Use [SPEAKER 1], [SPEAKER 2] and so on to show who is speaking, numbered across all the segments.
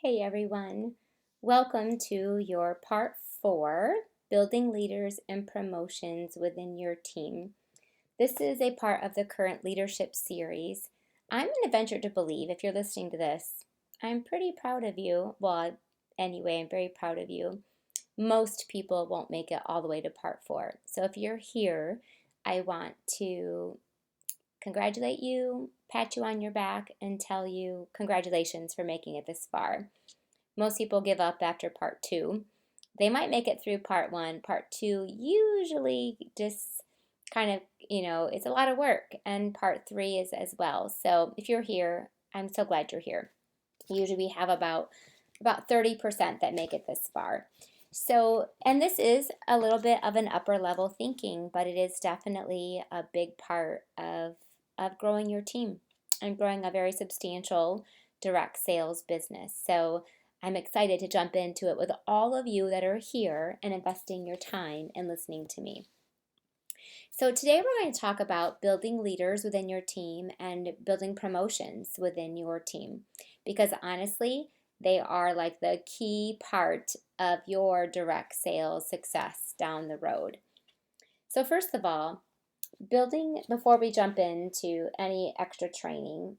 [SPEAKER 1] Hey everyone, welcome to your part 4, Building Leaders and Promotions Within Your Team. This is a part of the current leadership series. I'm going to venture to believe, if you're listening to this, I'm pretty proud of you. Well, anyway, I'm very proud of you. Most people won't make it all the way to part 4. So if you're here, I want to congratulate you, pat you on your back, and tell you congratulations for making it this far. Most people give up after part 2. They might make it through part 1. Part 2 usually just kind of, it's a lot of work, and part 3 is as well. So if you're here, I'm so glad you're here. Usually we have about 30% that make it this far. So, and this is a little bit of an upper level thinking, but it is definitely a big part of growing your team and growing a very substantial direct sales business. So I'm excited to jump into it with all of you that are here and investing your time and listening to me. So today we're going to talk about building leaders within your team and building promotions within your team, because honestly, they are like the key part of your direct sales success down the road. So first of all, before we jump into any extra training,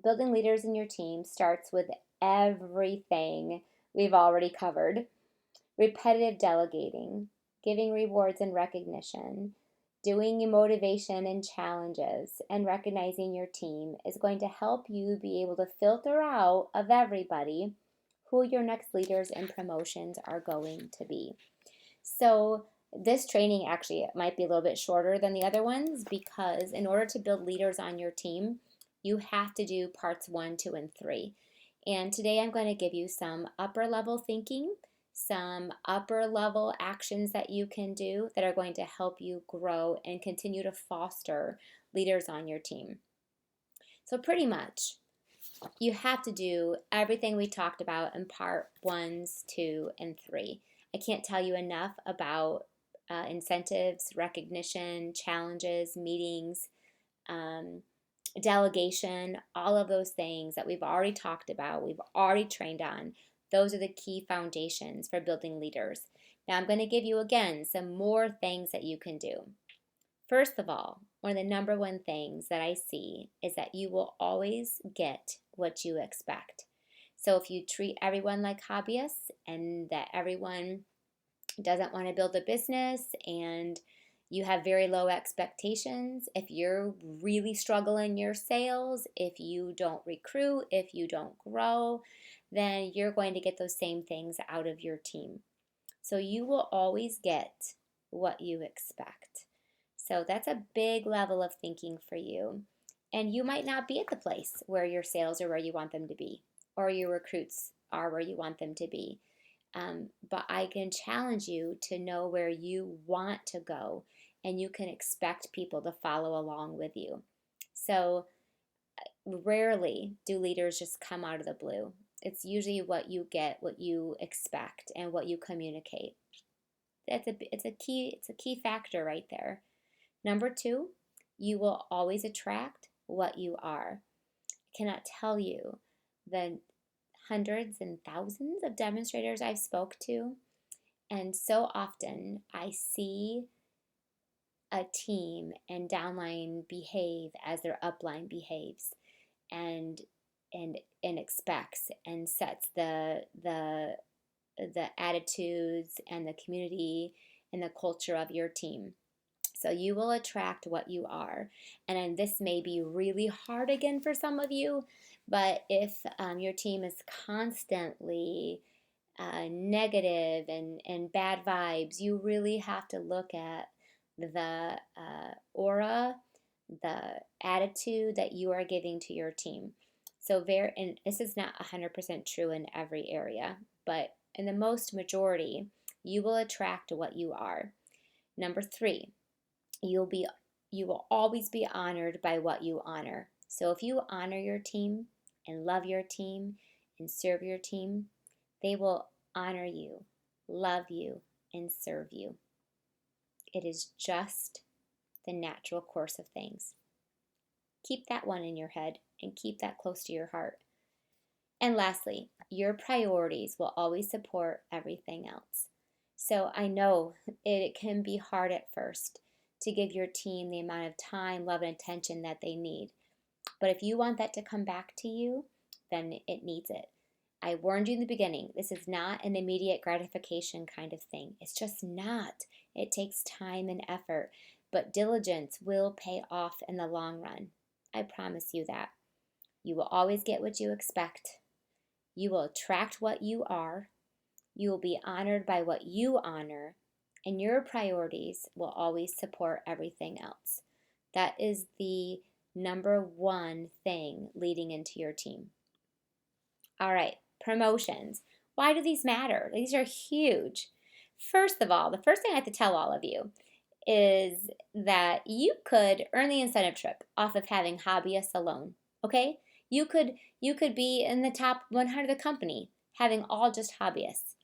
[SPEAKER 1] building leaders in your team starts with everything we've already covered: repetitive delegating, giving rewards and recognition, doing motivation and challenges, and recognizing your team is going to help you be able to filter out of everybody who your next leaders and promotions are going to be. So this training actually might be a little bit shorter than the other ones, because in order to build leaders on your team, you have to do parts 1, 2, and 3. And today I'm going to give you some upper level thinking, some upper level actions that you can do that are going to help you grow and continue to foster leaders on your team. So pretty much, you have to do everything we talked about in part 1, 2, and 3. I can't tell you enough about incentives, recognition, challenges, meetings, um, delegation, all of those things that we've already talked about, we've already trained on. Those are the key foundations for building leaders. Now I'm going to give you again some more things that you can do. First of all, one of the number one things that I see is that you will always get what you expect. So if you treat everyone like hobbyists and that everyone doesn't want to build a business and you have very low expectations, if you're really struggling your sales, if you don't recruit, if you don't grow, then you're going to get those same things out of your team. So you will always get what you expect. So that's a big level of thinking for you. And you might not be at the place where your sales are where you want them to be, or your recruits are where you want them to be. But I can challenge you to know where you want to go, and you can expect people to follow along with you. So rarely do leaders just come out of the blue. It's usually what you get, what you expect, and what you communicate. It's a key factor right there. Number 2, you will always attract what you are. I cannot tell you the hundreds and thousands of demonstrators I've spoke to, and so often I see a team and downline behave as their upline behaves, and and expects and sets the attitudes and the community and the culture of your team. So you will attract what you are. And this may be really hard again for some of you, but if your team is constantly negative and bad vibes, you really have to look at the aura, the attitude that you are giving to your team. So and this is not 100% true in every area, but in the most majority, you will attract what you are. Number 3, you will always be honored by what you honor. So if you honor your team and love your team and serve your team, they will honor you, love you, and serve you. It is just the natural course of things. Keep that one in your head and keep that close to your heart. And lastly, your priorities will always support everything else. So I know it can be hard at first to give your team the amount of time, love, and attention that they need. But if you want that to come back to you, then it needs it. I warned you in the beginning, this is not an immediate gratification kind of thing. It's just not. It takes time and effort, but diligence will pay off in the long run. I promise you that. You will always get what you expect. You will attract what you are. You will be honored by what you honor, and your priorities will always support everything else. That is the number one thing leading into your team. All right, promotions. Why do these matter? These are huge. First of all, the first thing I have to tell all of you is that you could earn the incentive trip off of having hobbyists alone. Okay? You could be in the top 100 of the company having all just hobbyists.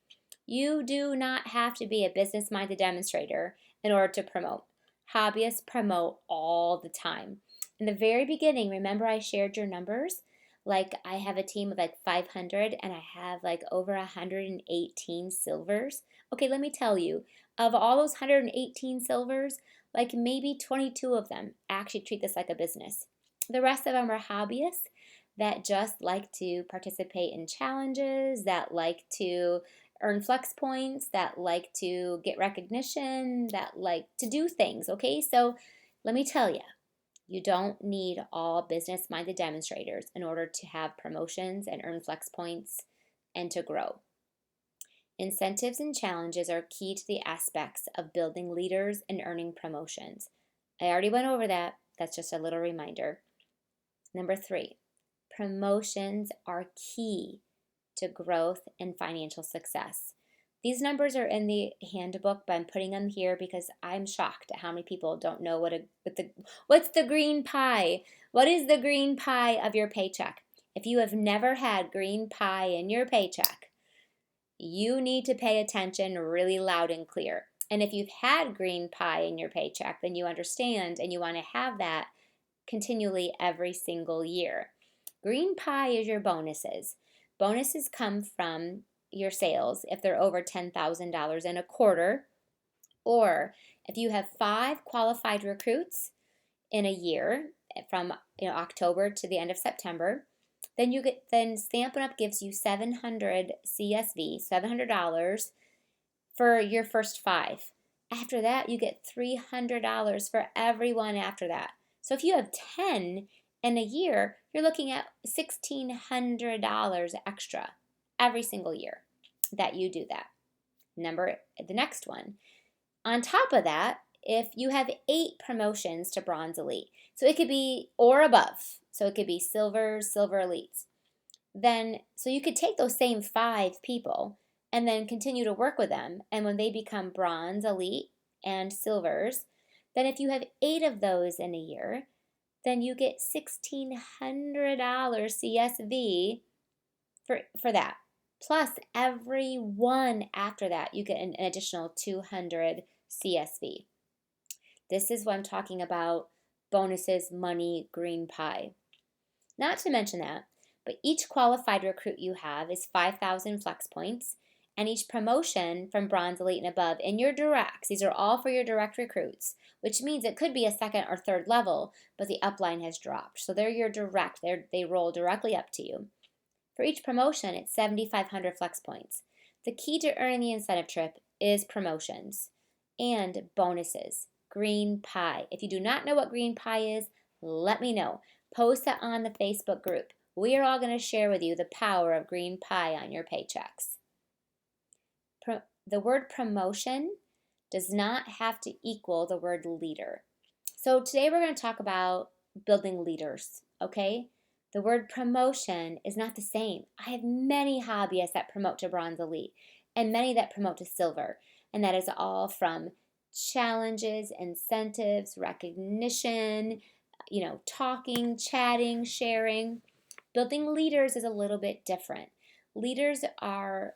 [SPEAKER 1] You do not have to be a business-minded demonstrator in order to promote. Hobbyists promote all the time. In the very beginning, remember I shared your numbers? Like I have a team of like 500 and I have like over 118 silvers. Okay, let me tell you, of all those 118 silvers, like maybe 22 of them actually treat this like a business. The rest of them are hobbyists that just like to participate in challenges, that like to earn flex points, that like to get recognition, that like to do things, okay? So let me tell you, you don't need all business-minded demonstrators in order to have promotions and earn flex points and to grow. Incentives and challenges are key to the aspects of building leaders and earning promotions. I already went over that. That's just a little reminder. Number 3, promotions are key to growth and financial success. These numbers are in the handbook, but I'm putting them here because I'm shocked at how many people don't know what's the green pie. What is the green pie of your paycheck? If you have never had green pie in your paycheck, you need to pay attention really loud and clear. And if you've had green pie in your paycheck, then you understand and you want to have that continually every single year. Green pie is your bonuses. Bonuses come from your sales if they're over $10,000 in a quarter, or if you have 5 qualified recruits in a year from October to the end of September, then Stampin' Up gives you 700 CSV, $700 for your first 5. After that, you get $300 for everyone after that. So if you have 10 in a year, you're looking at $1,600 extra every single year that you do that. The next one. On top of that, if you have 8 promotions to Bronze Elite, so it could be or above, so it could be Silver Elites, then so you could take those same 5 people and then continue to work with them, and when they become Bronze Elite and Silvers, then if you have 8 of those in a year, then you get $1,600 CSV for that. Plus, every one after that, you get an additional 200 CSV. This is what I'm talking about, bonuses, money, green pie. Not to mention that, but each qualified recruit you have is 5,000 flex points, and each promotion from Bronze Elite and above in your directs, these are all for your direct recruits, which means it could be a second or third level, but the upline has dropped. So they're your direct, they roll directly up to you. For each promotion, it's 7,500 flex points. The key to earning the incentive trip is promotions and bonuses. Green pie. If you do not know what green pie is, let me know. Post it on the Facebook group. We are all going to share with you the power of green pie on your paychecks. The word promotion does not have to equal the word leader. So today we're going to talk about building leaders, okay? The word promotion is not the same. I have many hobbyists that promote to Bronze Elite and many that promote to Silver, and that is all from challenges, incentives, recognition, talking, chatting, sharing. Building leaders is a little bit different. Leaders are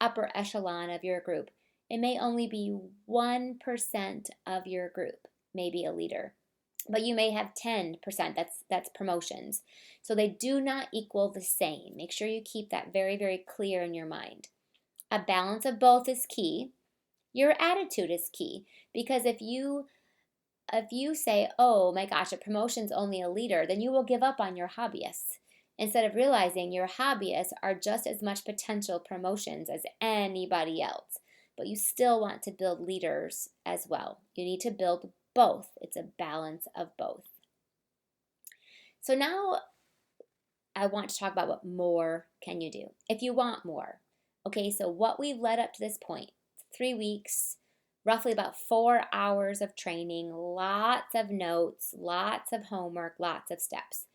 [SPEAKER 1] upper echelon of your group. It may only be 1% of your group may be a leader. but you may have 10%. That's promotions. So they do not equal the same. Make sure you keep that very, very clear in your mind. A balance of both is key. Your attitude is key, because if you say, "Oh my gosh, a promotion's only a leader," then you will give up on your hobbyists, instead of realizing your hobbyists are just as much potential promotions as anybody else. But you still want to build leaders as well. You need to build both. It's a balance of both. So now I want to talk about what more can you do if you want more. Okay, so what we've led up to this point, 3 weeks, roughly about 4 hours of training, lots of notes, lots of homework, lots of steps.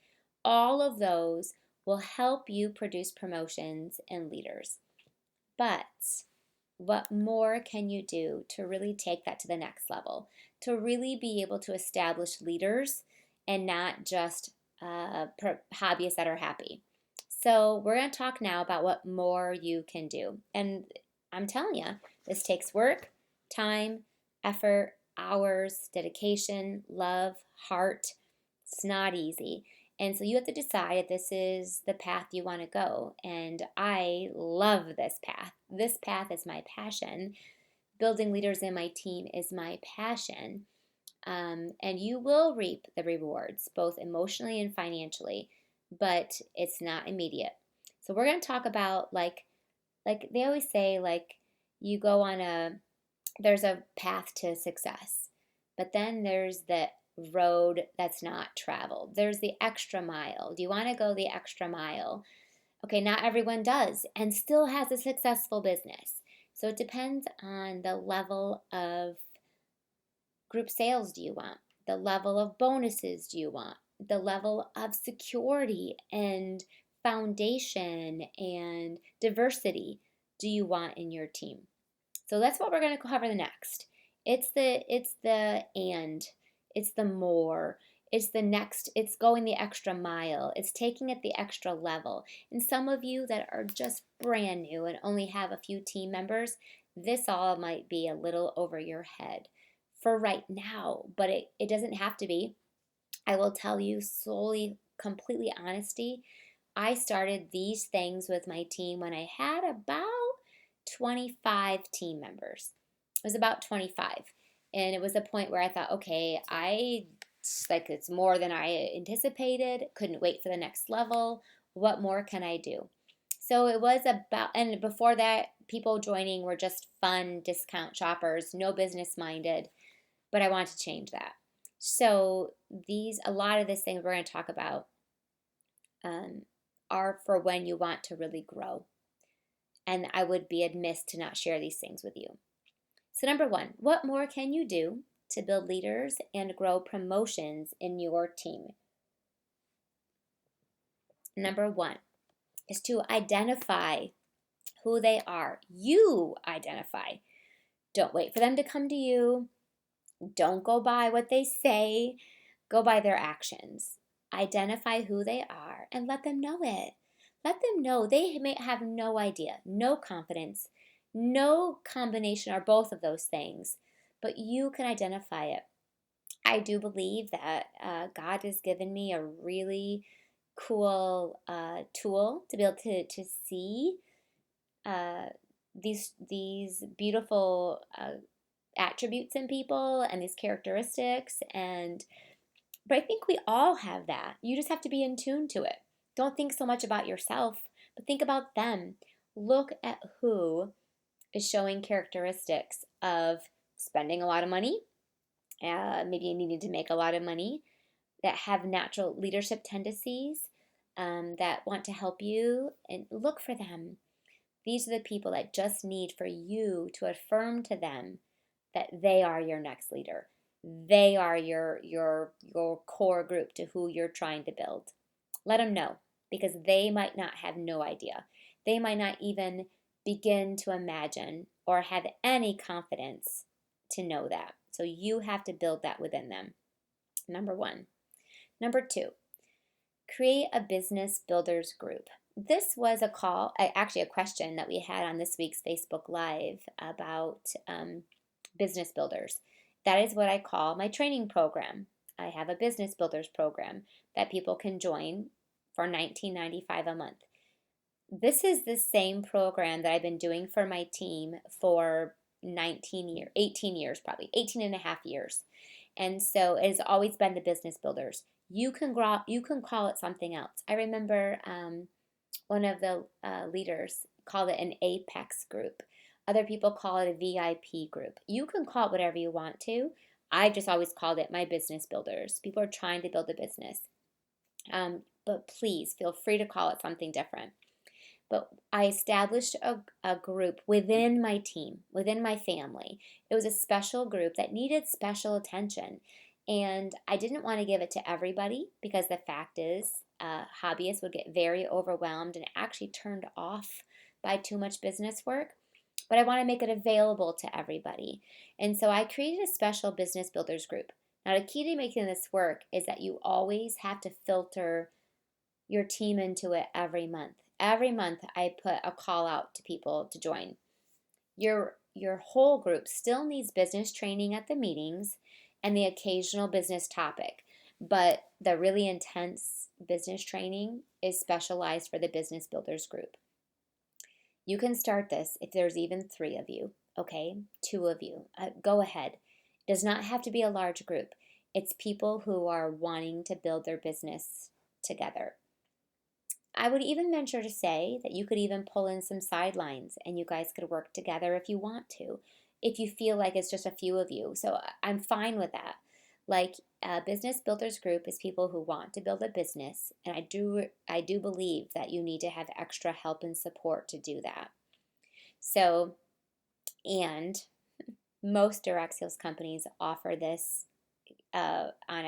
[SPEAKER 1] All of those will help you produce promotions and leaders. But what more can you do to really take that to the next level? To really be able to establish leaders and not just hobbyists that are happy. So, we're going to talk now about what more you can do. And I'm telling you, this takes work, time, effort, hours, dedication, love, heart. It's not easy. And so you have to decide if this is the path you want to go. And I love this path. This path is my passion. Building leaders in my team is my passion. And you will reap the rewards, both emotionally and financially, but it's not immediate. So we're going to talk about like they always say, like, you go on there's a path to success, but then there's the road that's not traveled. There's the extra mile. Do you want to go the extra mile? Okay, not everyone does and still has a successful business. So it depends on the level of group sales do you want? The level of bonuses do you want? The level of security and foundation and diversity do you want in your team? So that's what we're going to cover the next. It's the more, it's the next, it's going the extra mile, it's taking it the extra level. And some of you that are just brand new and only have a few team members, this all might be a little over your head for right now, but it doesn't have to be. I will tell you solely, completely honesty, I started these things with my team when I had about 25 team members. It was about 25. And it was a point where I thought, okay, it's more than I anticipated, couldn't wait for the next level. What more can I do? So it was about, and before that, people joining were just fun discount shoppers, no business minded, but I want to change that. So a lot of these things we're going to talk about um, are for when you want to really grow. And I would be amiss to not share these things with you. So, number one, what more can you do to build leaders and grow promotions in your team? Number one is to identify who they are. You identify. Don't wait for them to come to you. Don't go by what they say. Go by their actions. Identify who they are and let them know it. Let them know they may have no idea, no confidence, no combination or both of those things, but you can identify it. I do believe that God has given me a really cool tool to be able to see uh, these beautiful attributes in people and these characteristics, and but I think we all have that. You just have to be in tune to it. Don't think so much about yourself, but think about them. Look at who is showing characteristics of spending a lot of money, maybe needing to make a lot of money, that have natural leadership tendencies, that want to help you, and look for them. These are the people that just need for you to affirm to them that they are your next leader. They are your core group to who you're trying to build. Let them know, because they might not have no idea. They might not even begin to imagine or have any confidence to know that. So you have to build that within them. Number one. Number two, create a business builders group. This was actually a question that we had on this week's Facebook Live about business builders. That is what I call my training program. I have a business builders program that people can join for $19.95 a month. This is the same program that I've been doing for my team for 18 years, probably 18 and a half years. And so it has always been the business builders. You can call it something else. I remember one of the leaders called it an Apex group. Other people call it a VIP group. You can call it whatever you want to. I've just always called it my business builders. People are trying to build a business. But please feel free to call it something different. But I established a group within my team, within my family. It was a special group that needed special attention. And I didn't want to give it to everybody because the fact is, hobbyists would get very overwhelmed and actually turned off by too much business work. But I want to make it available to everybody. And so I created a special business builders group. Now, the key to making this work is that you always have to filter your team into it every month. Every month I put a call out to people to join. Your whole group still needs business training at the meetings and the occasional business topic, but the really intense business training is specialized for the business builders group. You can start this if there's even 3 of you, okay? 2 of you. Go ahead. It does not have to be a large group. It's people who are wanting to build their business together. I would even venture to say that you could even pull in some sidelines and you guys could work together if you want to, if you feel like it's just a few of you. So I'm fine with that. Like a business builders group is people who want to build a business, and I do believe that you need to have extra help and support to do that. So, and most direct sales companies offer this on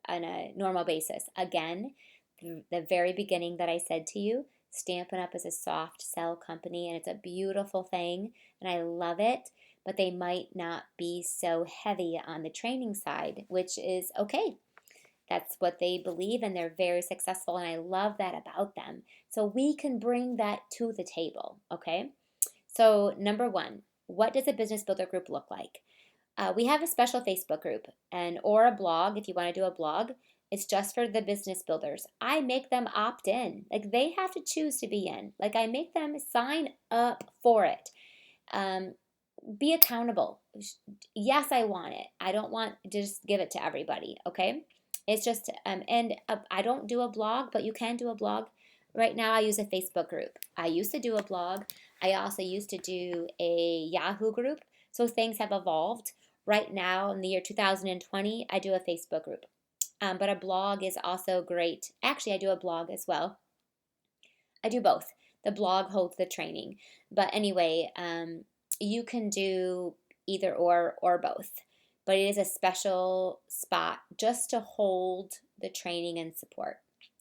[SPEAKER 1] a normal basis. Again, the very beginning that I said to you, Stampin' Up! Is a soft sell company and it's a beautiful thing and I love it, but they might not be so heavy on the training side, which is okay. That's what they believe and they're very successful and I love that about them. So we can bring that to the table, okay? So number 1, what does a business builder group look like? We have a special Facebook group or a blog if you want to do a blog. It's just for the business builders. I make them opt in. Like they have to choose to be in. Like I make them sign up for it. Be accountable. Yes, I want it. I don't want to just give it to everybody. Okay. It's just, I don't do a blog, but you can do a blog. Right now I use a Facebook group. I used to do a blog. I also used to do a Yahoo group. So things have evolved. Right now in the year 2020, I do a Facebook group. But a blog is also great. Actually, I do a blog as well. I do both. The blog holds the training. But anyway, you can do either or both. But it is a special spot just to hold the training and support.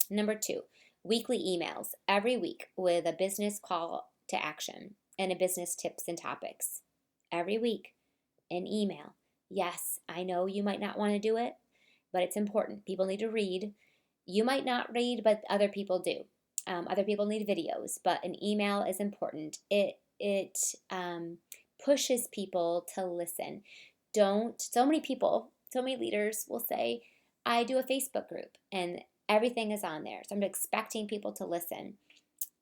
[SPEAKER 1] Number 2, weekly emails every week with a business call to action and a business tips and topics. Every week, an email. Yes, I know you might not want to do it, but it's important. People need to read. You might not read, but other people do. Other people need videos, but an email is important. It pushes people to listen. So many leaders will say, I do a Facebook group and everything is on there. So I'm expecting people to listen.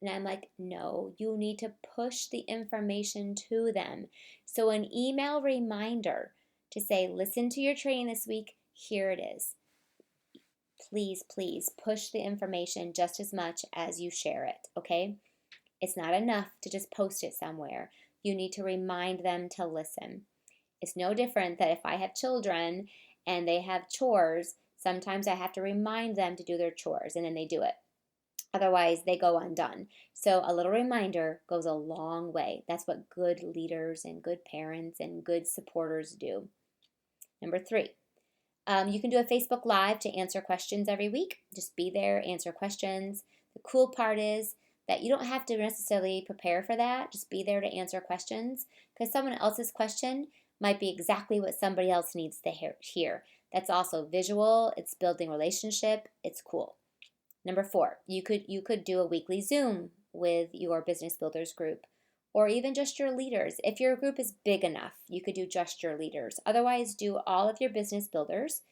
[SPEAKER 1] And I'm like, no, you need to push the information to them. So an email reminder to say, listen to your training this week. Here it is. Please, please push the information just as much as you share it, okay? It's not enough to just post it somewhere. You need to remind them to listen. It's no different that if I have children and they have chores, sometimes I have to remind them to do their chores and then they do it. Otherwise, they go undone. So a little reminder goes a long way. That's what good leaders and good parents and good supporters do. Number 3, you can do a Facebook Live to answer questions every week. Just be there, answer questions. The cool part is that you don't have to necessarily prepare for that. Just be there to answer questions because someone else's question might be exactly what somebody else needs to hear. That's also visual. It's building relationship. It's cool. Number 4, you could do a weekly Zoom with your business builders group or even just your leaders. If your group is big enough, you could do just your leaders. Otherwise, do all of your business builders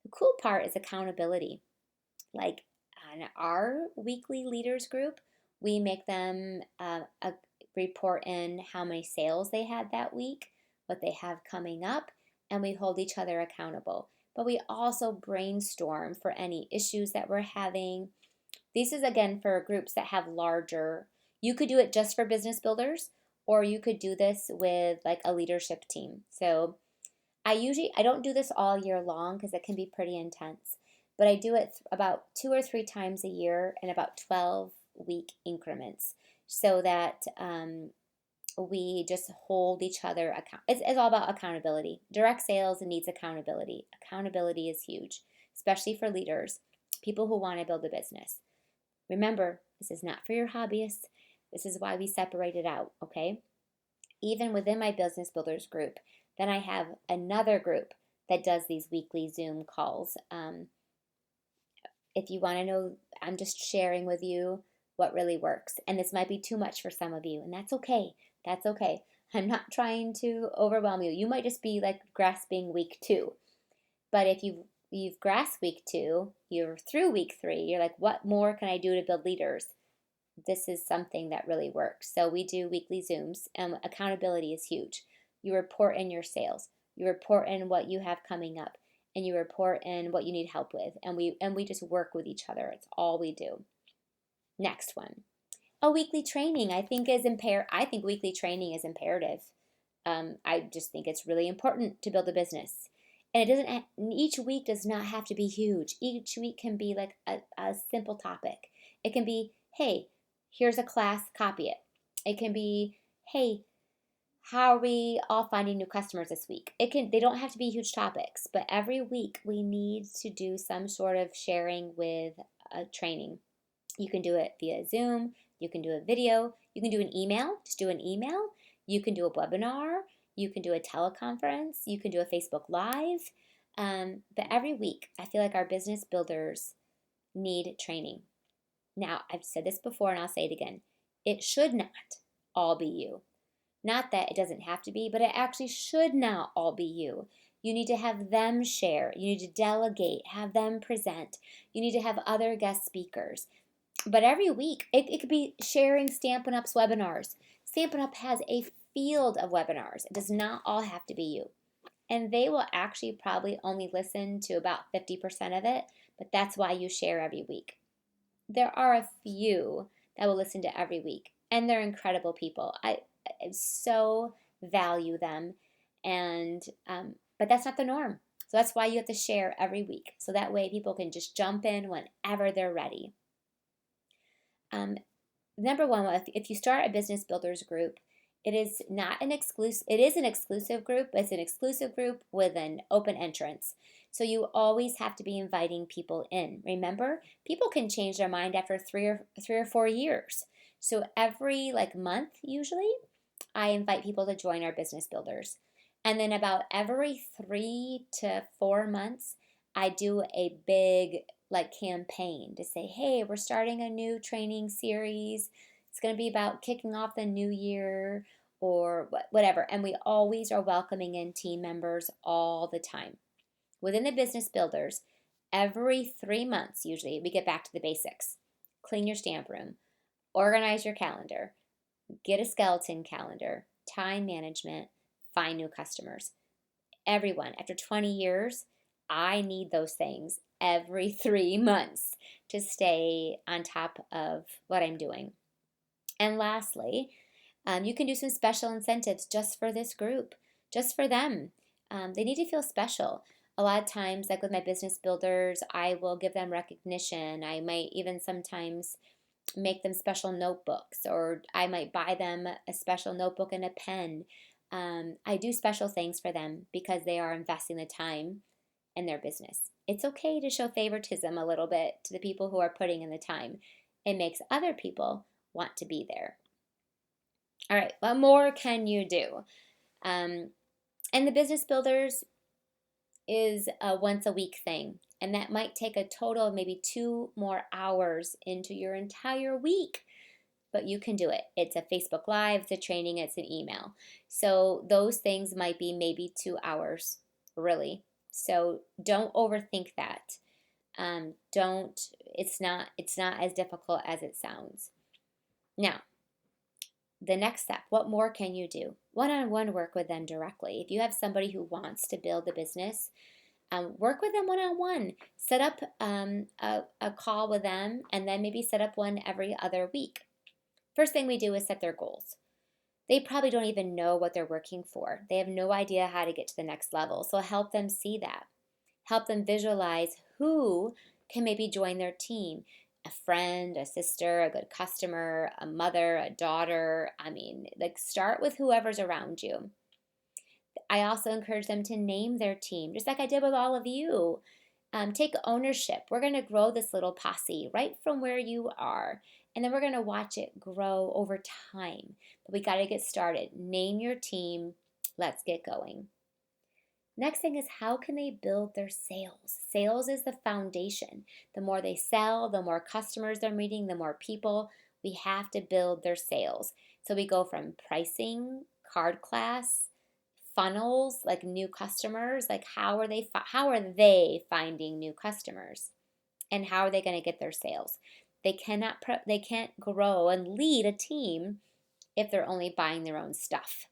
[SPEAKER 1] The cool part is accountability. Like on our weekly leaders group, we make them report in how many sales they had that week, what they have coming up, and we hold each other accountable. But we also brainstorm for any issues that we're having. This is again for groups that have larger. You could do it just for business builders, or you could do this with like a leadership team. So I don't do this all year long because it can be pretty intense, but I do it about 2 or 3 times a year in about 12-week increments so that we just hold each other account. It's all about accountability. Direct sales needs accountability. Accountability is huge, especially for leaders, people who want to build a business. Remember, this is not for your hobbyists. This is why we separate it out, okay? Even within my business builders group, then I have another group that does these weekly Zoom calls. If you want to know, I'm just sharing with you what really works. And this might be too much for some of you, and that's okay. That's okay. I'm not trying to overwhelm you. You might just be like grasping week 2. But if you've grasped week 2, you're through week 3, you're like, what more can I do to build leaders? This is something that really works. So we do weekly Zooms, and accountability is huge. You report in your sales, you report in what you have coming up, and you report in what you need help with, and we just work with each other. It's all we do. Next one, a weekly training. I think weekly training is imperative. I just think it's really important to build a business. And each week does not have to be huge. Each week can be like a simple topic. It can be, hey, here's a class, copy it. It can be, hey, how are we all finding new customers this week? They don't have to be huge topics, but every week we need to do some sort of sharing with a training. You can do it via Zoom, you can do a video, you can do an email, just do an email, you can do a webinar, you can do a teleconference, you can do a Facebook Live. But every week, I feel like our business builders need training. Now, I've said this before and I'll say it again. It should not all be you. Not that it doesn't have to be, but it actually should not all be you. You need to have them share. You need to delegate, have them present. You need to have other guest speakers. But every week, it could be sharing Stampin' Up's webinars. Stampin' Up has a field of webinars. It does not all have to be you. And they will actually probably only listen to about 50% of it, but that's why you share every week. There are a few that will listen to every week, and they're incredible people. I so value them, and but that's not the norm. So that's why you have to share every week, so that way people can just jump in whenever they're ready. Number one, if you start a business builders group, it is not an exclusive. It is an exclusive group. It's an exclusive group with an open entrance. So you always have to be inviting people in. Remember, people can change their mind after 3 or 4 years. So every month, usually, I invite people to join our business builders. And then about every 3 to 4 months, I do a big campaign to say, hey, we're starting a new training series. It's going to be about kicking off the new year or whatever. And we always are welcoming in team members all the time. Within the business builders, every 3 months, usually, we get back to the basics. Clean your stamp room, organize your calendar, get a skeleton calendar, time management, find new customers. Everyone, after 20 years, I need those things every 3 months to stay on top of what I'm doing. And lastly, you can do some special incentives just for this group, just for them. They need to feel special. A lot of times, like with my business builders, I will give them recognition. I might even sometimes make them special notebooks, or I might buy them a special notebook and a pen. I do special things for them because they are investing the time in their business. It's okay to show favoritism a little bit to the people who are putting in the time. It makes other people want to be there. All right, what more can you do? And the business builders is a once a week thing, and that might take a total of maybe 2 more hours into your entire week. But you can do it. It's a Facebook Live, it's a training, it's an email. So those things might be maybe 2 hours, really. So don't overthink that. Don't, it's not as difficult as it sounds. Now, the next step, what more can you do? One-on-one work with them directly. If you have somebody who wants to build a business, work with them one-on-one. Set up a call with them, and then maybe set up one every other week. First thing we do is set their goals. They probably don't even know what they're working for. They have no idea how to get to the next level. So help them see that. Help them visualize who can maybe join their team. A friend, a sister, a good customer, a mother, a daughter. I mean, like, start with whoever's around you. I also encourage them to name their team, just like I did with all of you. Take ownership. We're going to grow this little posse right from where you are, and then we're going to watch it grow over time. But we got to get started. Name your team. Let's get going. Next thing is, how can they build their sales? Sales is the foundation. The more they sell, the more customers they're meeting, the more people. We have to build their sales. So we go from pricing, card class, funnels, like new customers, like how are they finding new customers, and how are they going to get their sales? They can't grow and lead a team if they're only buying their own stuff.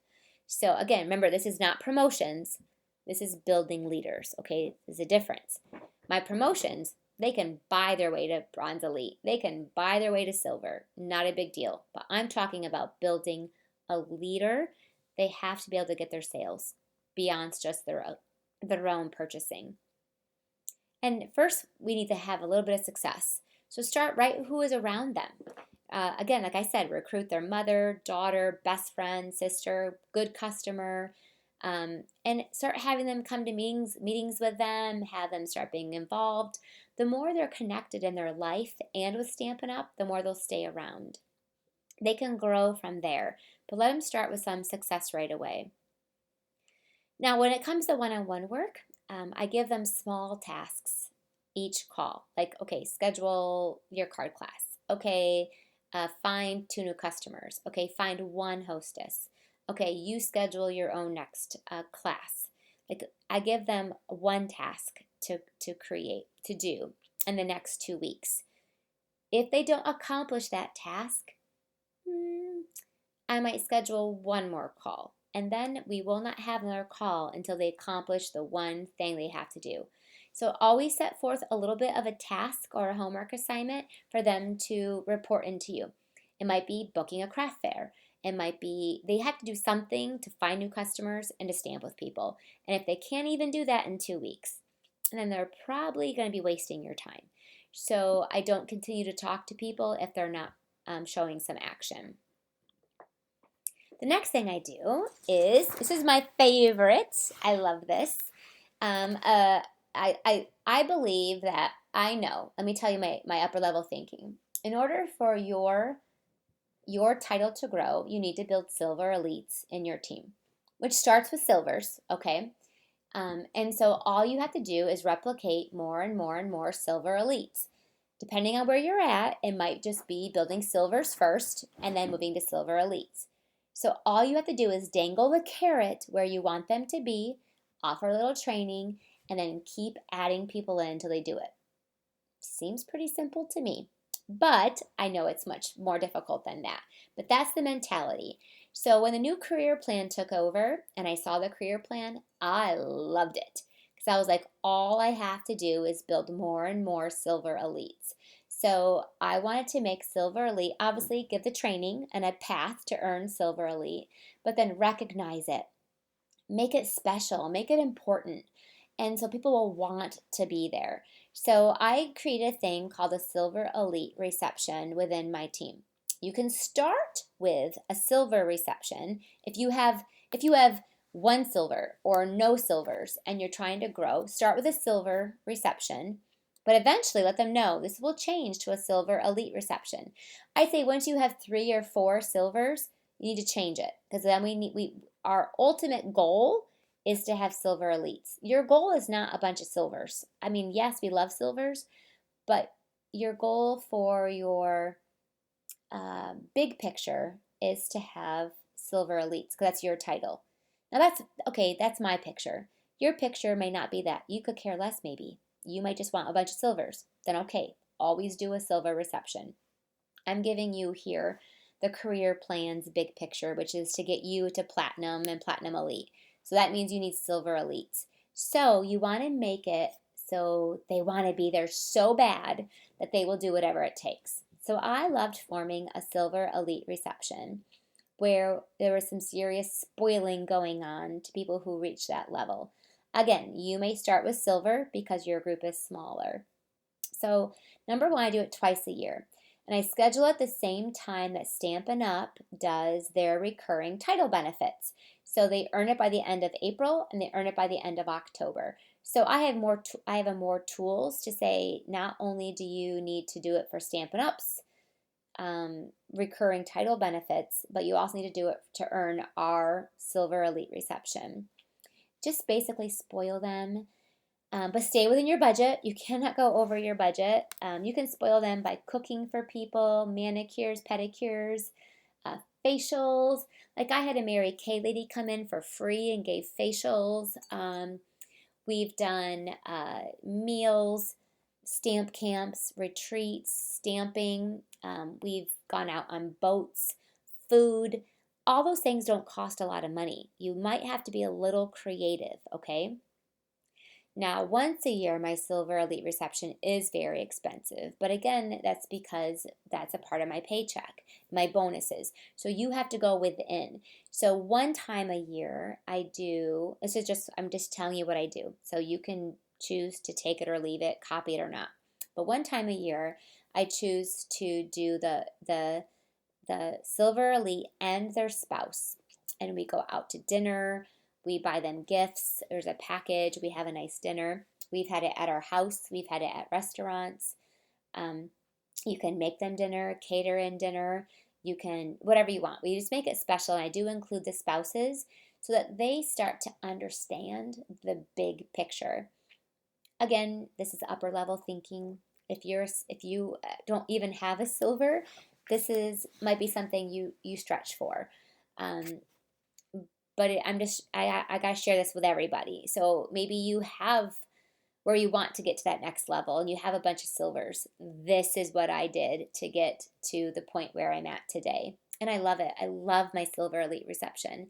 [SPEAKER 1] So again, remember, this is not promotions. This is building leaders, okay? There's a difference. My promotions, they can buy their way to bronze elite. They can buy their way to silver. Not a big deal. But I'm talking about building a leader. They have to be able to get their sales beyond just their own purchasing. And first, we need to have a little bit of success. So start right who is around them. Again, like I said, recruit their mother, daughter, best friend, sister, good customer, and start having them come to meetings with them, have them start being involved. The more they're connected in their life and with Stampin' Up, the more they'll stay around. They can grow from there, but let them start with some success right away. Now, when it comes to one-on-one work, I give them small tasks each call. Like, okay, schedule your card class. Okay, find 2 new customers. Okay, find 1 hostess. Okay, you schedule your own next class. Like, I give them 1 task to create, to do in the next 2 weeks. If they don't accomplish that task, I might schedule 1 more call, and then we will not have another call until they accomplish the one thing they have to do. So always set forth a little bit of a task or a homework assignment for them to report into you. It might be booking a craft fair. It might be they have to do something to find new customers and to stamp with people. And if they can't even do that in 2 weeks, then they're probably going to be wasting your time. So I don't continue to talk to people if they're not showing some action. The next thing I do is, this is my favorite. I love this. I believe that I know. Let me tell you my upper level thinking. In order for your title to grow, you need to build silver elites in your team, which starts with silvers, okay? And so all you have to do is replicate more and more and more silver elites. Depending on where you're at, it might just be building silvers first and then moving to silver elites. So all you have to do is dangle the carrot where you want them to be, offer a little training, and then keep adding people in until they do it. Seems pretty simple to me, but I know it's much more difficult than that. But that's the mentality. So when the new career plan took over and I saw the career plan, I loved it. Because I was like, all I have to do is build more and more silver elites. So I wanted to make silver elite, obviously give the training and a path to earn silver elite, but then recognize it. Make it special, make it important. And so people will want to be there. So I created a thing called a Silver Elite reception within my team. You can start with a silver reception if you have 1 silver or no silvers and you're trying to grow. Start with a silver reception, but eventually let them know this will change to a Silver Elite reception. I say once you have 3 or 4 silvers, you need to change it, because then our ultimate goal is to have silver elites. Your goal is not a bunch of silvers. I mean, yes, we love silvers, but your goal for your big picture is to have silver elites, because that's your title. Now that's okay, that's my picture. Your picture may not be that. You could care less maybe. You might just want a bunch of silvers. Then okay, always do a silver reception. I'm giving you here the career plan's big picture, which is to get you to platinum and platinum elite. So that means you need silver elites. So you want to make it so they want to be there so bad that they will do whatever it takes. So I loved forming a silver elite reception where there was some serious spoiling going on to people who reach that level. Again, you may start with silver because your group is smaller. So, number one, I do it twice a year. And I schedule at the same time that Stampin' Up! Does their recurring title benefits. So they earn it by the end of April and they earn it by the end of October. So I have more tools to say not only do you need to do it for Stampin' Up's recurring title benefits, but you also need to do it to earn our Silver Elite reception. Just basically spoil them. But stay within your budget. You cannot go over your budget. You can spoil them by cooking for people, manicures, pedicures, facials. Like I had a Mary Kay lady come in for free and gave facials. We've done meals, stamp camps, retreats, stamping. We've gone out on boats, food. All those things don't cost a lot of money. You might have to be a little creative, okay? Now, once a year, my Silver Elite reception is very expensive. But again, that's because that's a part of my paycheck, my bonuses. So you have to go within. So one time a year, I'm just telling you what I do. So you can choose to take it or leave it, copy it or not. But one time a year, I choose to do the Silver Elite and their spouse. And we go out to dinner. We buy them gifts. There's a package. We have a nice dinner. We've had it at our house. We've had it at restaurants. You can make them dinner, cater in dinner. You can, whatever you want. We just make it special. And I do include the spouses so that they start to understand the big picture. Again, this is upper level thinking. If you don't even have a silver, might be something you stretch for. But I gotta share this with everybody. So maybe you have where you want to get to that next level and you have a bunch of silvers. This is what I did to get to the point where I'm at today. And I love it. I love my Silver Elite reception.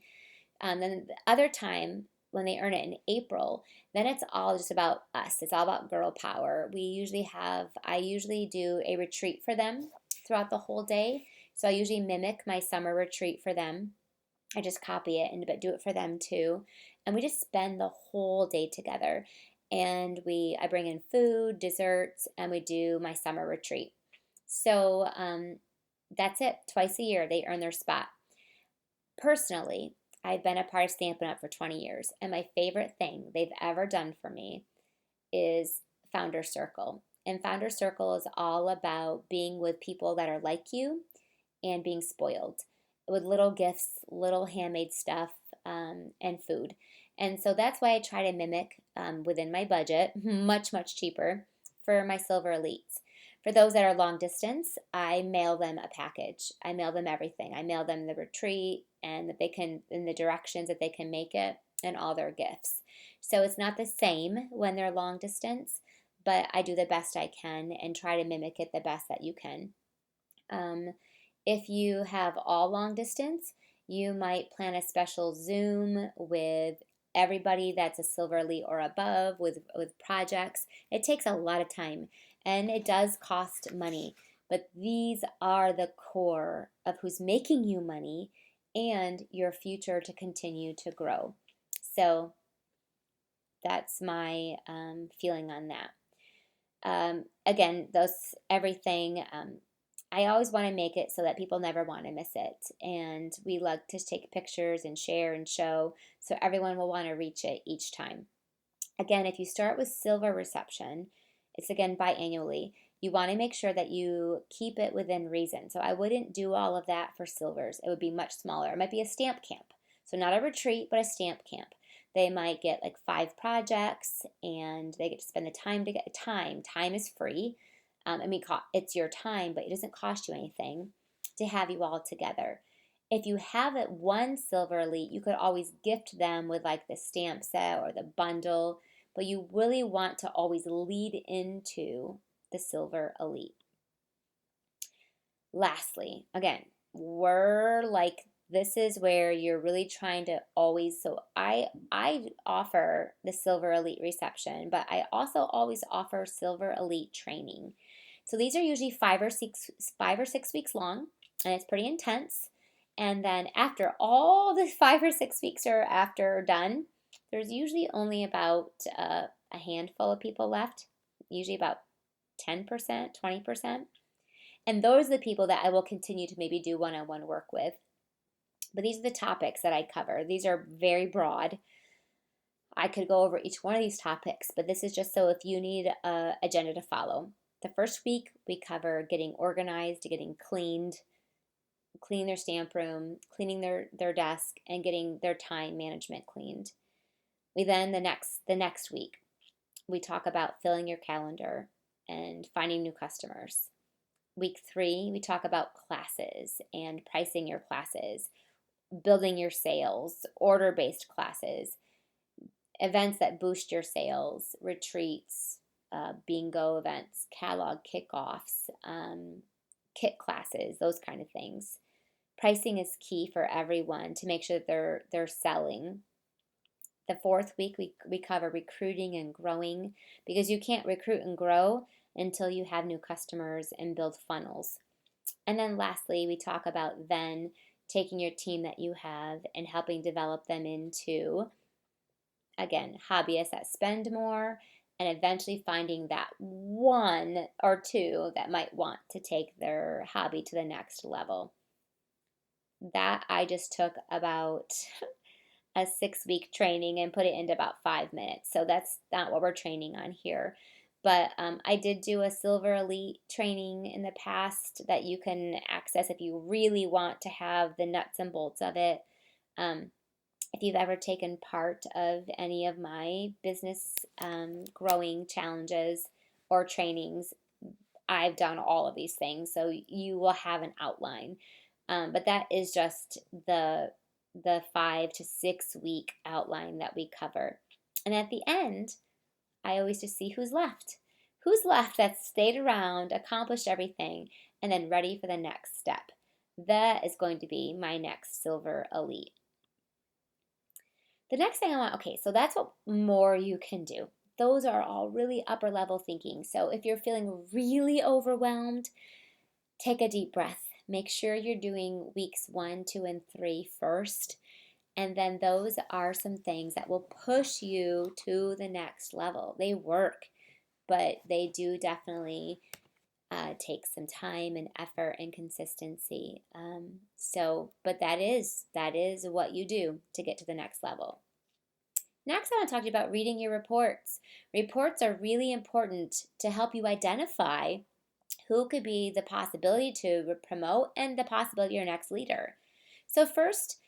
[SPEAKER 1] Then the other time when they earn it in April, then it's all just about us. It's all about girl power. I usually do a retreat for them throughout the whole day. So I usually mimic my summer retreat for them. I just copy it but do it for them too. And we just spend the whole day together. And I bring in food, desserts, and we do my summer retreat. So that's it. Twice a year, they earn their spot. Personally, I've been a part of Stampin' Up! For 20 years, and my favorite thing they've ever done for me is Founder Circle. And Founder Circle is all about being with people that are like you and being spoiled with little gifts, little handmade stuff, and food. And so that's why I try to mimic within my budget, much, much cheaper for my Silver Elites. For those that are long distance, I mail them a package. I mail them everything. I mail them the retreat and in the directions that they can make it and all their gifts. So it's not the same when they're long distance, but I do the best I can and try to mimic it the best that you can. If you have all long distance, you might plan a special Zoom with everybody that's a Silver Elite or above with projects. It takes a lot of time and it does cost money, but these are the core of who's making you money and your future to continue to grow. So that's my feeling on that. Again, everything. I always want to make it so that people never want to miss it. And we like to take pictures and share and show so everyone will want to reach it each time. Again, if you start with silver reception, it's again biannually. You want to make sure that you keep it within reason. So I wouldn't do all of that for silvers. It would be much smaller. It might be a stamp camp. So not a retreat, but a stamp camp. They might get like 5 projects and they get to spend the time to get time. Time is free. It's your time, but it doesn't cost you anything to have you all together. If you have it one Silver Elite, you could always gift them with like the stamp set or the bundle, but you really want to always lead into the Silver Elite. Lastly, again, we're like, this is where you're really trying to always, so I offer the Silver Elite reception, but I also always offer Silver Elite training. So these are usually 5 or 6 weeks long, and it's pretty intense. And then after all the 5 or 6 weeks are after done, there's usually only about a handful of people left, usually about 10%, 20%. And those are the people that I will continue to maybe do one-on-one work with. But these are the topics that I cover. These are very broad. I could go over each one of these topics, but this is just so if you need an agenda to follow. The first week, we cover getting organized, getting cleaned, cleaning their stamp room, cleaning their desk, and getting their time management cleaned. We then, the next week, we talk about filling your calendar and finding new customers. Week 3, we talk about classes and pricing your classes, building your sales, order-based classes, events that boost your sales, retreats, bingo events, catalog kickoffs, kit classes, those kind of things. Pricing is key for everyone to make sure that they're selling. The 4th week, we cover recruiting and growing, because you can't recruit and grow until you have new customers and build funnels. And then lastly, we talk about then taking your team that you have and helping develop them into, again, hobbyists that spend more, and eventually finding that one or two that might want to take their hobby to the next level. That I just took about a 6-week training and put it into about 5 minutes. So that's not what we're training on here. But I did do a Silver Elite training in the past that you can access if you really want to have the nuts and bolts of it. If you've ever taken part of any of my business growing challenges or trainings, I've done all of these things. So you will have an outline. But that is just the 5 to 6 week outline that we cover. And at the end, I always just see who's left. Who's left that stayed around, accomplished everything, and then ready for the next step. That is going to be my next Silver Elite. The next thing I want, okay, so that's what more you can do. Those are all really upper level thinking. So if you're feeling really overwhelmed, take a deep breath. Make sure you're doing weeks 1, 2, and 3 first. And then those are some things that will push you to the next level. They work, but they do definitely take some time and effort and consistency. But that is what you do to get to the next level. Next, I want to talk to you about reading your reports. Reports are really important to help you identify who could be the possibility to promote and the possibility your next leader. So first,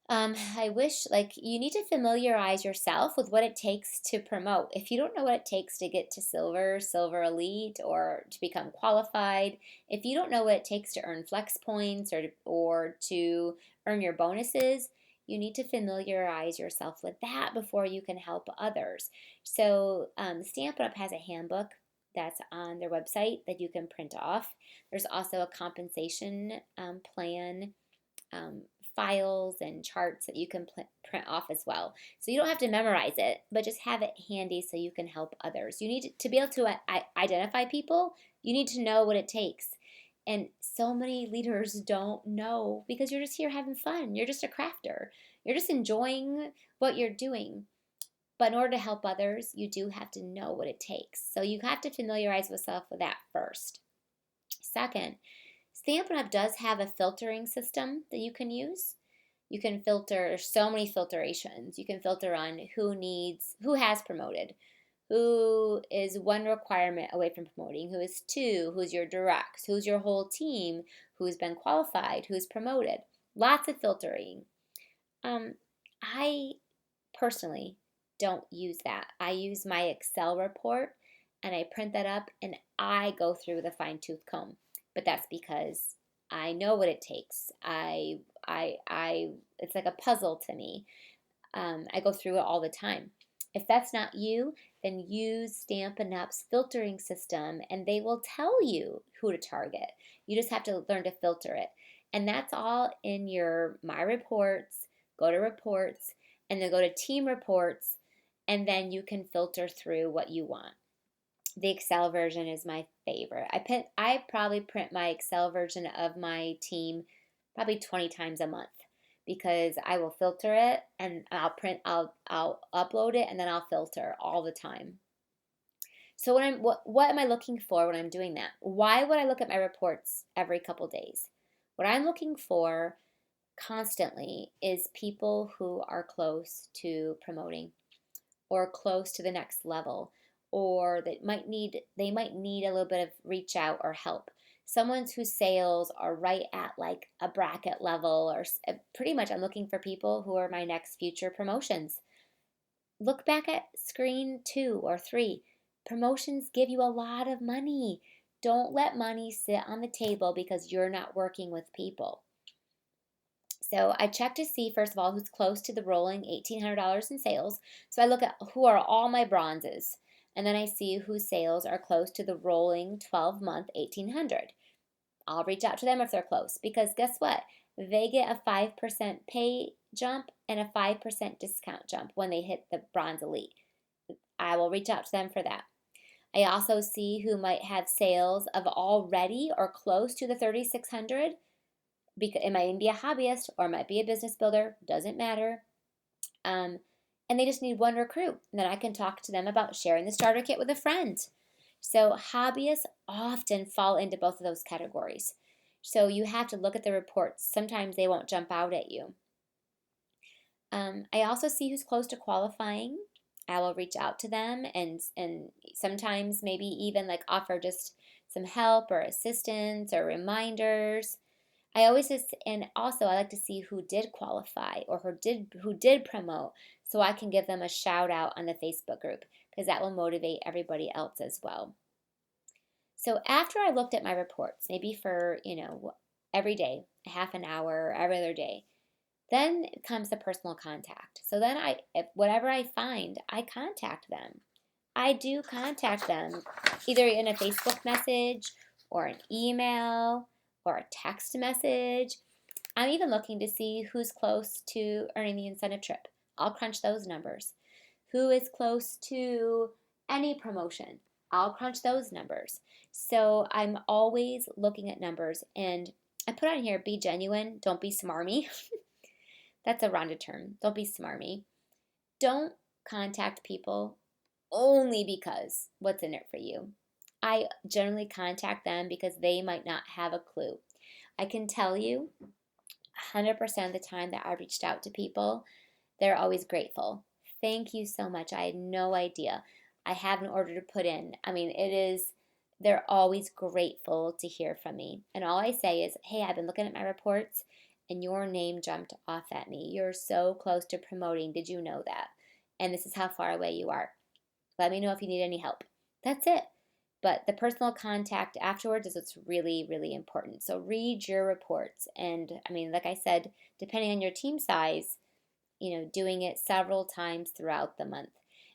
[SPEAKER 1] I wish, you need to familiarize yourself with what it takes to promote. If you don't know what it takes to get to Silver Elite, or to become qualified, if you don't know what it takes to earn flex points or to earn your bonuses, you need to familiarize yourself with that before you can help others. So Stampin' Up! Has a handbook that's on their website that you can print off. There's also a compensation plan, files and charts that you can print off as well. So you don't have to memorize it, but just have it handy so you can help others. You need to be able to identify people. You need to know what it takes. And so many leaders don't know, because you're just here having fun. You're just a crafter. You're just enjoying what you're doing. But in order to help others, you do have to know what it takes. So you have to familiarize yourself with that first. Second, Stampin' Up! Does have a filtering system that you can use. You can filter, there's so many filtrations. You can filter on who has promoted, who is 1 requirement away from promoting, who is 2, who's your directs, who's your whole team, who's been qualified, who's promoted. Lots of filtering. I personally don't use that. I use my Excel report and I print that up and I go through with a fine-tooth comb. But that's because I know what it takes. I It's like a puzzle to me. I go through it all the time. If that's not you, then use Stampin' Up's filtering system and they will tell you who to target. You just have to learn to filter it. And that's all in your My Reports. Go to Reports and then go to Team Reports, and then you can filter through what you want. The Excel version is my favorite. I probably print my Excel version of my team probably 20 times a month because I will filter it and I'll upload it and then I'll filter all the time. So what am I looking for when I'm doing that? Why would I look at my reports every couple days? What I'm looking for constantly is people who are close to promoting or close to the next level, or they might need a little bit of reach out or help. Someone whose sales are right at like a bracket level, or pretty much I'm looking for people who are my next future promotions. Look back at screen 2 or 3. Promotions give you a lot of money. Don't let money sit on the table because you're not working with people. So I check to see, first of all, who's close to the rolling $1,800 in sales. So I look at who are all my bronzes. And then I see whose sales are close to the rolling 12-month 1,800. I'll reach out to them if they're close. Because guess what? They get a 5% pay jump and a 5% discount jump when they hit the Bronze Elite. I will reach out to them for that. I also see who might have sales of already or close to the 3,600. Because it might even be a hobbyist or it might be a business builder, doesn't matter. And they just need one recruit. And then I can talk to them about sharing the starter kit with a friend. So hobbyists often fall into both of those categories. So you have to look at the reports. Sometimes they won't jump out at you. I also see who's close to qualifying. I will reach out to them and sometimes maybe even like offer just some help or assistance or reminders. I like to see who did qualify or who did promote, so I can give them a shout out on the Facebook group because that will motivate everybody else as well. So after I looked at my reports, maybe for, every day, a half an hour, every other day, then comes the personal contact. So then if whatever I find, I contact them. I do contact them either in a Facebook message or an email or a text message. I'm even looking to see who's close to earning the incentive trip. I'll crunch those numbers. Who is close to any promotion? I'll crunch those numbers. So I'm always looking at numbers, and I put on here, be genuine, don't be smarmy. That's a Rhonda term. Don't be smarmy. Don't contact people only because what's in it for you. I generally contact them because they might not have a clue. I can tell you 100% of the time that I reached out to people, they're always grateful. Thank you so much. I had no idea. I have an order to put in. They're always grateful to hear from me. And all I say is, hey, I've been looking at my reports and your name jumped off at me. You're so close to promoting. Did you know that? And this is how far away you are. Let me know if you need any help. That's it. But the personal contact afterwards is what's really, really important. So read your reports. And like I said, depending on your team size, doing it several times throughout the month.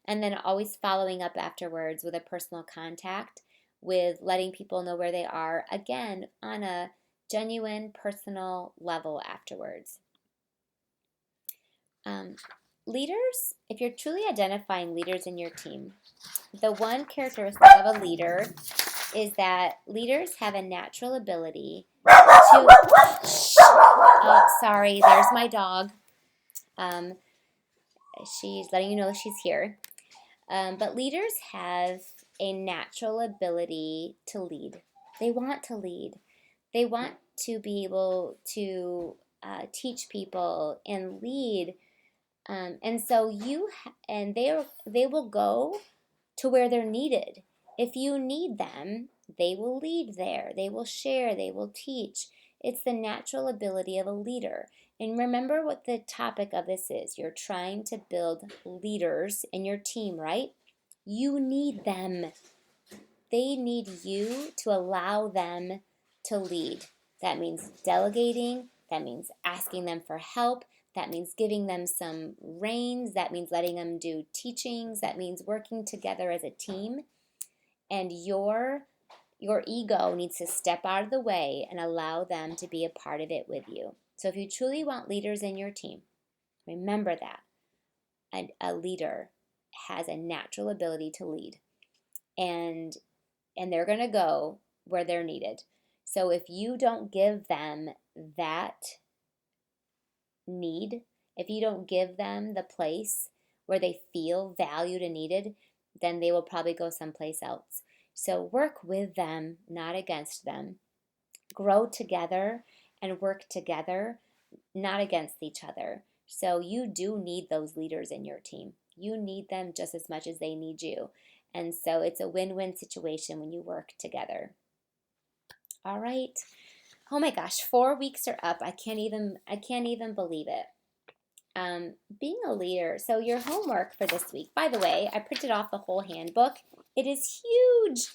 [SPEAKER 1] And then always following up afterwards with a personal contact, with letting people know where they are, again, on a genuine personal level afterwards. Leaders, if you're truly identifying leaders in your team, the one characteristic of a leader is that leaders have a natural ability to... Oh, sorry, there's my dog. She's letting you know she's here. But leaders have a natural ability to lead. They want to lead. They want to be able to teach people and lead. And so they will go to where they're needed. If you need them, they will lead there. They will share. They will teach. It's the natural ability of a leader. And remember what the topic of this is. You're trying to build leaders in your team, right? You need them. They need you to allow them to lead. That means delegating. That means asking them for help. That means giving them some reins. That means letting them do teachings. That means working together as a team. And your ego needs to step out of the way and allow them to be a part of it with you. So if you truly want leaders in your team, remember that a leader has a natural ability to lead, and they're going to go where they're needed. So if you don't give them that need, if you don't give them the place where they feel valued and needed, then they will probably go someplace else. So work with them, not against them. Grow together and work together, not against each other. So you do need those leaders in your team. You need them just as much as they need you. And so it's a win-win situation when you work together. All right. Oh my gosh, 4 weeks are up. I can't even believe it. Being a leader. So your homework for this week, by the way, I printed off the whole handbook. It is huge.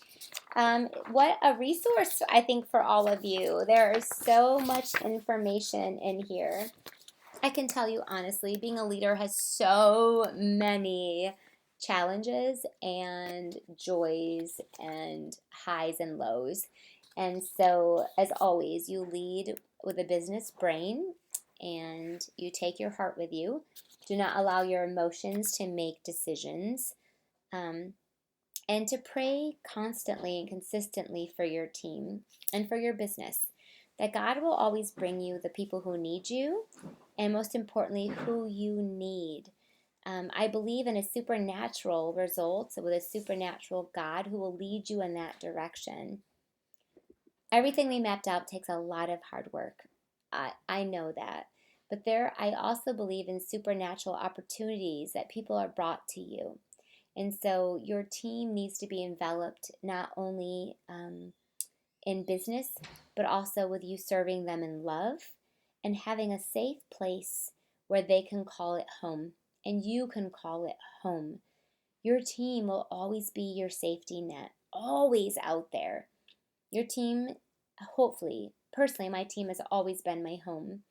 [SPEAKER 1] What a resource, I think, for all of you. There is so much information in here. I can tell you honestly, being a leader has so many challenges and joys and highs and lows. And so, as always, you lead with a business brain and you take your heart with you. Do not allow your emotions to make decisions. And to pray constantly and consistently for your team and for your business. That God will always bring you the people who need you, and most importantly, who you need. I believe in a supernatural result with a supernatural God who will lead you in that direction. Everything we mapped out takes a lot of hard work. I know that. But I also believe in supernatural opportunities that people are brought to you. And so your team needs to be enveloped not only in business, but also with you serving them in love and having a safe place where they can call it home and you can call it home. Your team will always be your safety net, always out there. Your team, hopefully, personally, my team has always been my home.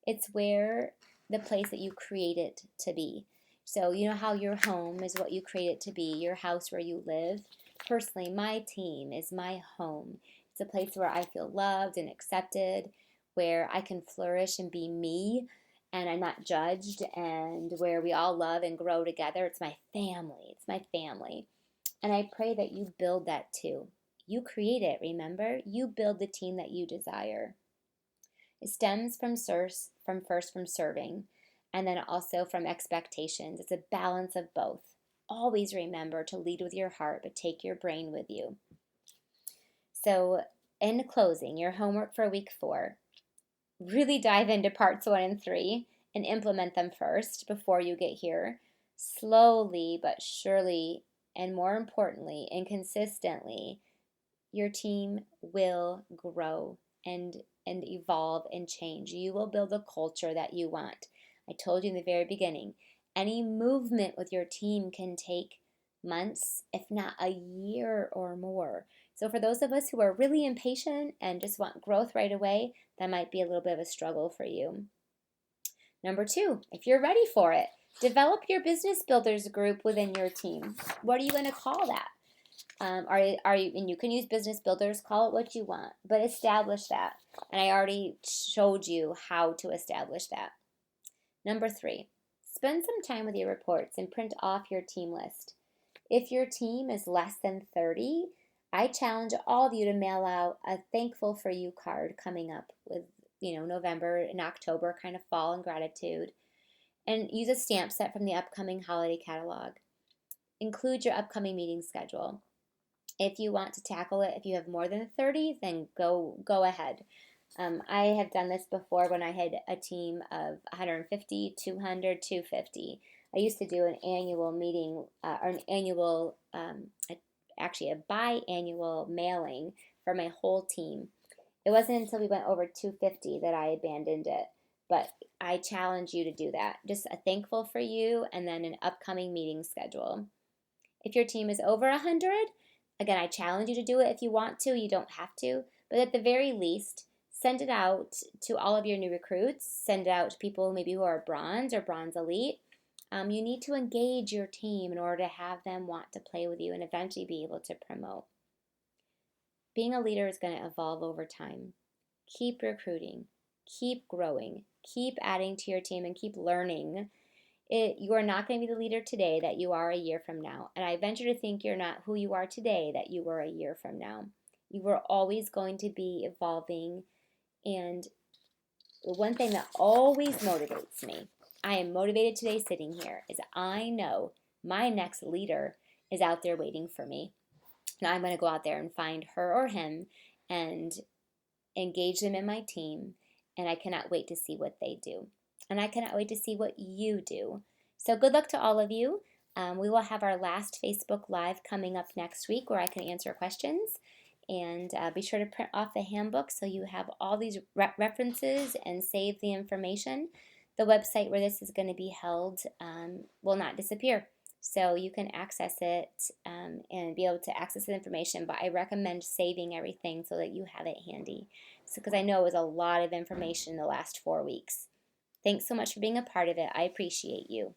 [SPEAKER 1] It's where the place that you create it to be. So you know how your home is what you create it to be, your house where you live. Personally, my team is my home. It's a place where I feel loved and accepted, where I can flourish and be me, and I'm not judged, and where we all love and grow together. It's my family. It's my family. And I pray that you build that too. You create it, remember? You build the team that you desire. It stems from serving, and then also from expectations. It's a balance of both. Always remember to lead with your heart, but take your brain with you. So, in closing, your homework for week 4, really dive into parts 1 and 3 and implement them first before you get here. Slowly but surely, and more importantly, and consistently, your team will grow and evolve and change. You will build a culture that you want. I told you in the very beginning, any movement with your team can take months, if not a year or more. So for those of us who are really impatient and just want growth right away, that might be a little bit of a struggle for you. Number 2, if you're ready for it, develop your business builders group within your team. What are you going to call that? And you can use business builders, call it what you want, but establish that. And I already showed you how to establish that. Number 3, spend some time with your reports and print off your team list. If your team is less than 30, I challenge all of you to mail out a thankful for you card coming up with, November and October, kind of fall and gratitude. And use a stamp set from the upcoming holiday catalog. Include your upcoming meeting schedule. If you want to tackle it, if you have more than 30, then go ahead. I have done this before when I had a team of 150, 200, 250. I used to do an annual meeting or an annual, actually a biannual mailing for my whole team. It wasn't until we went over 250 that I abandoned it. But I challenge you to do that. Just a thankful for you and then an upcoming meeting schedule. If your team is over 100, again, I challenge you to do it if you want to. You don't have to. But at the very least, Send it out to all of your new recruits. Send it out to people maybe who are bronze or bronze elite. You need to engage your team in order to have them want to play with you and eventually be able to promote. Being a leader is going to evolve over time. Keep recruiting, keep growing, keep adding to your team, and keep learning. You are not going to be the leader today that you are a year from now. And I venture to think you're not who you are today that you were a year from now. You are always going to be evolving. And the one thing that always motivates me, I am motivated today sitting here, is I know my next leader is out there waiting for me. And I'm going to go out there and find her or him and engage them in my team. And I cannot wait to see what they do. And I cannot wait to see what you do. So good luck to all of you. We will have our last Facebook Live coming up next week where I can answer questions. And be sure to print off the handbook so you have all these references and save the information. The website where this is going to be held will not disappear. So you can access it and be able to access the information, but I recommend saving everything so that you have it handy. So, because I know it was a lot of information in the last 4 weeks. Thanks so much for being a part of it. I appreciate you.